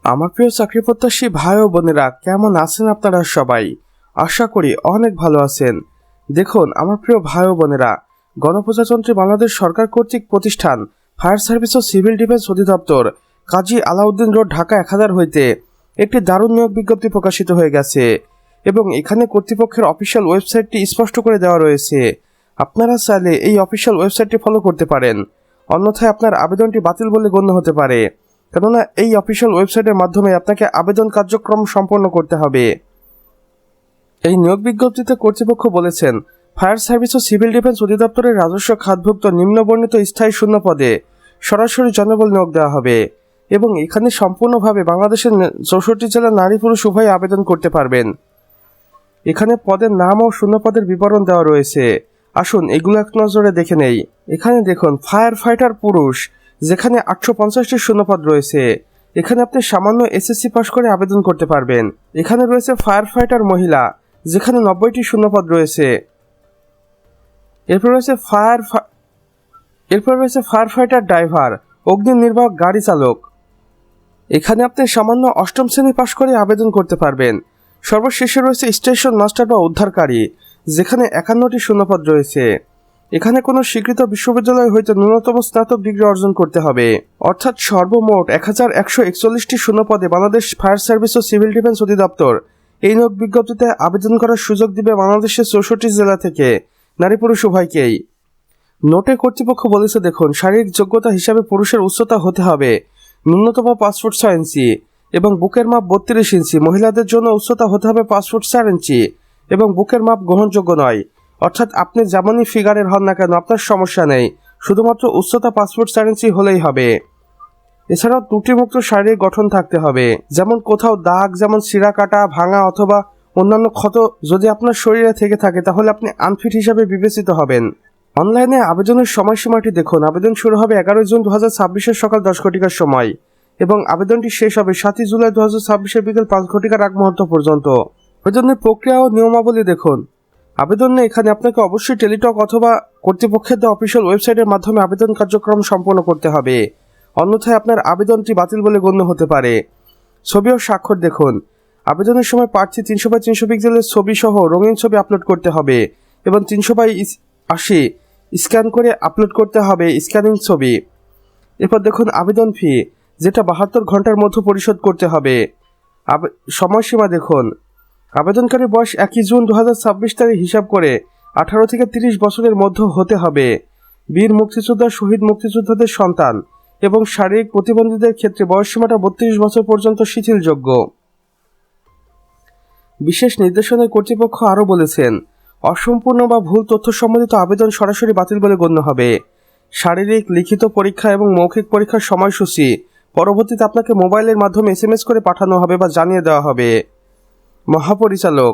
আমার প্রিয় চাকরি প্রত্যাশী ভাই ও বোনেরা, কেমন আছেন আপনারা সবাই? আশা করি অনেক ভালো আছেন। দেখুন আমার প্রিয় ভাই ও বোনেরা, গণপ্রজাতন্ত্রী বাংলাদেশ সরকার কর্তৃক প্রতিষ্ঠান ফায়ার সার্ভিস ও সিভিল ডিফেন্স অধিদপ্তর, কাজী আলাউদ্দিন রোড, ঢাকা 1000 হইতে একটি দারুণ নিয়োগ বিজ্ঞপ্তি প্রকাশিত হয়ে গেছে এবং এখানে কর্তৃপক্ষের অফিসিয়াল ওয়েবসাইটটি স্পষ্ট করে দেওয়া রয়েছে। আপনারা চাইলে এই অফিসিয়াল ওয়েবসাইটটি ফলো করতে পারেন, অন্যথায় আপনার আবেদনটি বাতিল বলে গণ্য হতে পারে, কেননা এই অফিসিয়াল ওয়েবসাইটের মাধ্যমে আপনাকে আবেদন কার্যক্রম সম্পন্ন করতে হবে। এই নিয়োগ বিজ্ঞপ্তিতে কর্তৃপক্ষ বলেছেন, ফায়ার সার্ভিস ও সিভিল ডিফেন্স অধিদপ্তরের রাজস্ব খাতভুক্ত নিম্নবর্ণিত স্থায়ী শূন্য পদে সরাসরি জনবল নিয়োগ দেওয়া হবে এবং এখানে সম্পূর্ণভাবে বাংলাদেশের 64 জেলার নারী পুরুষ উভয় আবেদন করতে পারবেন। এখানে পদের নাম ও শূন্য পদের বিবরণ দেওয়া রয়েছে। আসুন এগুলো এক নজরে দেখে নেই। এখানে দেখুন ফায়ার ফাইটার পুরুষ, যেখানে 850টি শূন্যপদ রয়েছে। এখানে আপনি সামান্য এসএসসি পাস করে আবেদন করতে পারবেন। এখানে রয়েছে ফায়ার ফাইটার মহিলা, যেখানে 90টি শূন্যপদ রয়েছে। এরপর রয়েছে ফায়ার ফাইটার ড্রাইভার, অগ্নি নির্বাহক গাড়ি চালক। এখানে আপনি সামান্য 8ম শ্রেণী পাস করে আবেদন করতে পারবেন। সর্বশেষে রয়েছে স্টেশন মাস্টার বা উদ্ধারকারী, যেখানে 51টি শূন্যপদ রয়েছে। এখানে কোনো স্বীকৃত বিশ্ববিদ্যালয় হইতে ন্যূনতম স্নাতক ডিগ্রি অর্জন করতে হবে। অর্থাৎ সর্বমোট 1141টি শূন্যপদে বাংলাদেশ ফায়ার সার্ভিস ও সিভিল ডিফেন্স অধিদপ্তর এই নিয়োগ বিজ্ঞপ্তিতে আবেদন করার সুযোগ দিবে বাংলাদেশের 64 জেলা থেকে নারী পুরুষ উভয়কেই। নোটে কর্তৃপক্ষ বলেছে, দেখুন, শারীরিক যোগ্যতা হিসাবে পুরুষের উচ্চতা হতে হবে ন্যূনতম 5 ফুট 6 ইঞ্চি এবং বুকের মাপ 32 ইঞ্চি। মহিলাদের জন্য উচ্চতা হতে হবে 5 ফুট 4 ইঞ্চি এবং বুকের মাপ গ্রহণযোগ্য নয়। অর্থাৎ আপনি যেমনই ফিগারের হন না কেন আপনার সমস্যা নেই, শুধুমাত্র উচ্চতা 5 ফুট 4 ইঞ্চি হলেই হবে। এছাড়াও ত্রুটিমুক্ত শারীরিক গঠন থাকতে হবে, যেমন কোথাও দাগ, যেমন চিরা কাটা, ভাঙা অথবা অন্যান্য ক্ষত যদি আপনার শরীরে থেকে থাকে তাহলে আপনি আনফিট হিসাবে বিবেচিত হবেন। অনলাইনে আবেদনের সময়সীমাটি দেখুন, আবেদন শুরু হবে 11 জুন 2026 সকাল 10 ঘটিকার সময় এবং আবেদনটি শেষ হবে 7 জুলাই 2026 বিকেল 5 ঘটিকার আগ মুহূর্ত পর্যন্ত। আবেদনের প্রক্রিয়া ও নিয়মাবলী দেখুন। আবেদন নিয়ে এখানে আপনাকে অবশ্যই টেলিটক অথবা কর্তৃপক্ষের দেওয়া অফিসিয়াল ওয়েবসাইটের মাধ্যমে আবেদন কার্যক্রম সম্পন্ন করতে হবে, অন্যথায় আপনার আবেদনটি বাতিল বলে গণ্য হতে পারে। ছবি ও স্বাক্ষর দেখুন। আবেদনের সময় প্রার্থী 300x300 পিক্সেলের ছবি সহ রঙিন ছবি আপলোড করতে হবে এবং 300x80 স্ক্যান করে আপলোড করতে হবে স্ক্যানিং ছবি। এরপর দেখুন আবেদন ফি, যেটা 72 ঘন্টার মধ্যে পরিশোধ করতে হবে। সময়সীমা দেখুন, আবেদনকারী বয়স 1 জুন 2026 তারিখ হিসাব করে 18 থেকে 30 বছরের মধ্যে হতে হবে। বীর মুক্তিযোদ্ধা, শহীদ মুক্তিযোদ্ধাদের সন্তান এবং শারীরিক প্রতিবন্ধীদের ক্ষেত্রে বয়সসীমাটা 32 বছর পর্যন্ত শিথিলযোগ্য। বিশেষ নির্দেশনায় কর্তৃপক্ষ আরও বলেছেন, অসম্পূর্ণ বা ভুল তথ্য সম্বলিত আবেদন সরাসরি বাতিল বলে গণ্য হবে। শারীরিক, লিখিত পরীক্ষা এবং মৌখিক পরীক্ষার সময়সূচি পরবর্তীতে আপনাকে মোবাইলের মাধ্যমে SMS করে পাঠানো হবে বা জানিয়ে দেওয়া হবে। মহাপরিচালক,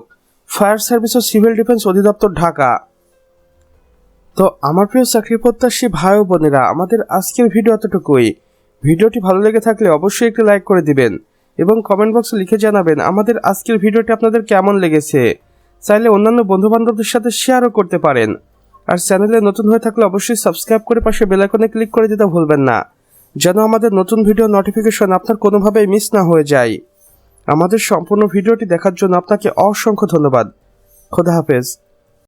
ফায়ার সার্ভিস ও সিভিল ডিফেন্স অধিদপ্তর, ঢাকা। তো আমার প্রিয় চাকরি প্রত্যাশী ভাই ও বোনেরা, আমাদের আজকের ভিডিও এতটুকুই। ভিডিওটি ভালো লেগে থাকলে অবশ্যই একটি লাইক করে দিবেন এবং কমেন্ট বক্সে লিখে জানাবেন আমাদের আজকের ভিডিওটি আপনাদের কেমন লেগেছে। চাইলে অন্যান্য বন্ধুবান্ধবদের সাথে শেয়ারও করতে পারেন। আর চ্যানেলে নতুন হয়ে থাকলে অবশ্যই সাবস্ক্রাইব করে পাশে বেল আইকনে ক্লিক করে দিতে ভুলবেন না, যেন আমাদের নতুন ভিডিও নোটিফিকেশন আপনার কোনোভাবেই মিস না হয়ে যায়। আমাদের সম্পূর্ণ ভিডিওটি দেখার জন্য আপনাকে অসংখ্য ধন্যবাদ। খোদা হাফেজ।